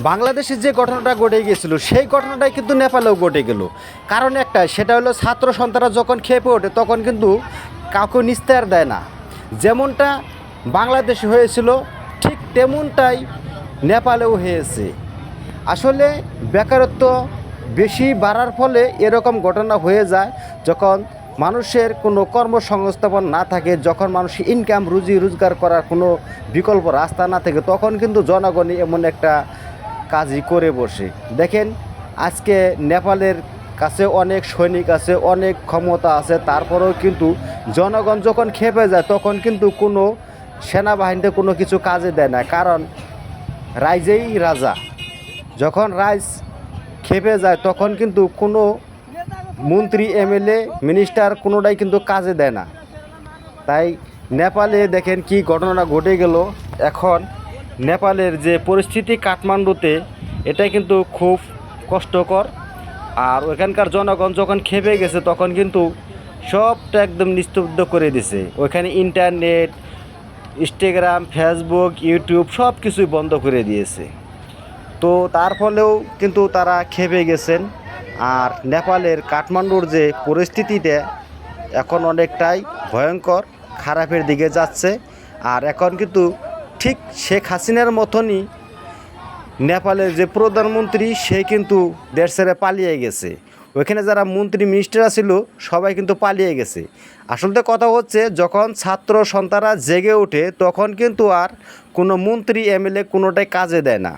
বাংলাদেশে যে ঘটনাটা ঘটে গিয়েছিল সেই ঘটনাটাই কিন্তু নেপালেও ঘটে গেল। কারণ একটা, সেটা হলো ছাত্র সন্তানরা যখন খেপে ওঠে তখন কিন্তু কাউকে নিস্তার দেয় না। যেমনটা বাংলাদেশে হয়েছিল ঠিক তেমনটাই নেপালেও হয়েছে। আসলে বেকারত্ব বেশি বাড়ার ফলে এরকম ঘটনা হয়ে যায়, যখন মানুষের কোনো কর্মসংস্থাপন না থাকে, যখন মানুষ ইনকাম রুজি রোজগার করার কোনো বিকল্প রাস্তা না থাকে, তখন কিন্তু জনগণই এমন একটা কাজই করে বসে। দেখেন, আজকে নেপালের কাছে অনেক সৈনিক আছে, অনেক ক্ষমতা আছে, তারপরেও কিন্তু জনগণ যখন খেপে যায় তখন কিন্তু কোনো সেনাবাহিনীতে কোনো কিছু কাজে দেয় না। কারণ রাইজেই রাজা। যখন রাইজ খেপে যায় তখন কিন্তু কোনো মন্ত্রী, এমএলএ, মিনিস্টার কোনোটাই কিন্তু কাজে দেয় না। তাই নেপালে দেখেন কি ঘটনা ঘটে গেল। এখন নেপালের যে পরিস্থিতি কাঠমান্ডুতে, এটা কিন্তু খুব কষ্টকর। আর ওইখানকার জনগণ যখন খেপে গেছে তখন কিন্তু সবটা একদম নিস্তব্ধ করে দিছে। ওইখানে ইন্টারনেট, ইনস্টাগ্রাম, ফেসবুক, ইউটিউব সব কিছুই বন্ধ করে দিয়েছে। তো তার ফলেও কিন্তু তারা খেপে গেছেন। আর নেপালের কাঠমান্ডুর যে পরিস্থিতিটা এখন অনেকটাই ভয়ঙ্কর, খারাপের দিকে যাচ্ছে। আর এখন কিন্তু ঠিক শেখ হাসিনার মতনই নেপালের যে প্রধানমন্ত্রী, সে কিন্তু দেশ ছেড়ে পালিয়ে গেছে। ওইখানে যারা মন্ত্রী মিনিস্টাররা ছিল সবাই কিন্তু পালিয়ে গেছে। আসলে কথা হচ্ছে, যখন ছাত্র সন্তানরা জেগে ওঠে তখন কিন্তু আর কোনো মন্ত্রী, এমএলএ কোনোটাই কাজে দেয় না।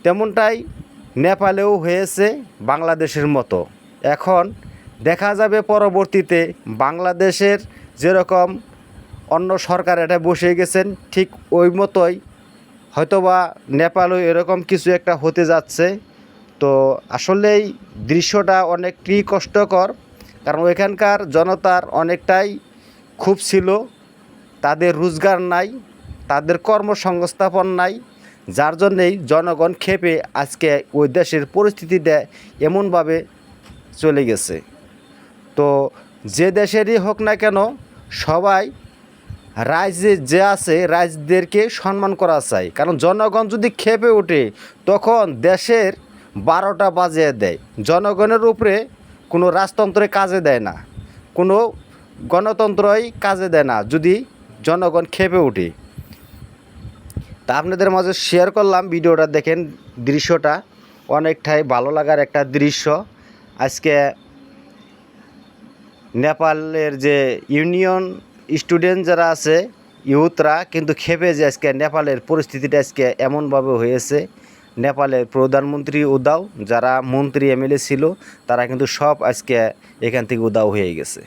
তেমনটাই নেপালেও হয়েছে বাংলাদেশের মতো। এখন দেখা যাবে পরবর্তীতে বাংলাদেশের যেরকম অন্য সরকার এটা বসে গেছেন, ঠিক ওই মতোই হয়তোবা নেপালও এরকম কিছু একটা হতে যাচ্ছে। তো আসলেই দৃশ্যটা অনেকটাই কষ্টকর, কারণ ওইখানকার জনতার অনেকটাই ক্ষোভ ছিল। তাদের রোজগার নাই, তাদের কর্মসংস্থাপন নাই, যার জন্যেই জনগণ খেপে আজকে ওই দেশের পরিস্থিতিটা এমনভাবে চলে গেছে। তো যে দেশেরই হোক না কেন, সবাই রাইজে যে আছে রাইজদেরকে সম্মান করা চাই। কারণ জনগণ যদি খেপে ওঠে তখন দেশের 12টা বাজিয়ে দেয়। জনগণের উপরে কোনো রাজতন্ত্রে কাজে দেয় না, কোনো গণতন্ত্রই কাজে দেয় না যদি জনগণ খেপে ওঠে। তা আপনাদের মাঝে শেয়ার করলাম ভিডিওটা। দেখেন, দৃশ্যটা অনেকটাই ভালো লাগার একটা দৃশ্য। আজকে নেপালের যে ইউনিয়ন স্টুডেন্ট যারা আছে, ইউথরা কিন্তু খেপে যে আজকে নেপালের পরিস্থিতিটা আজকে এমনভাবে হয়েছে। নেপালের প্রধানমন্ত্রী উদাও, যারা মন্ত্রী, এমএলএ ছিল তারা কিন্তু সব আজকে এখান থেকে উদাও হয়ে গেছে।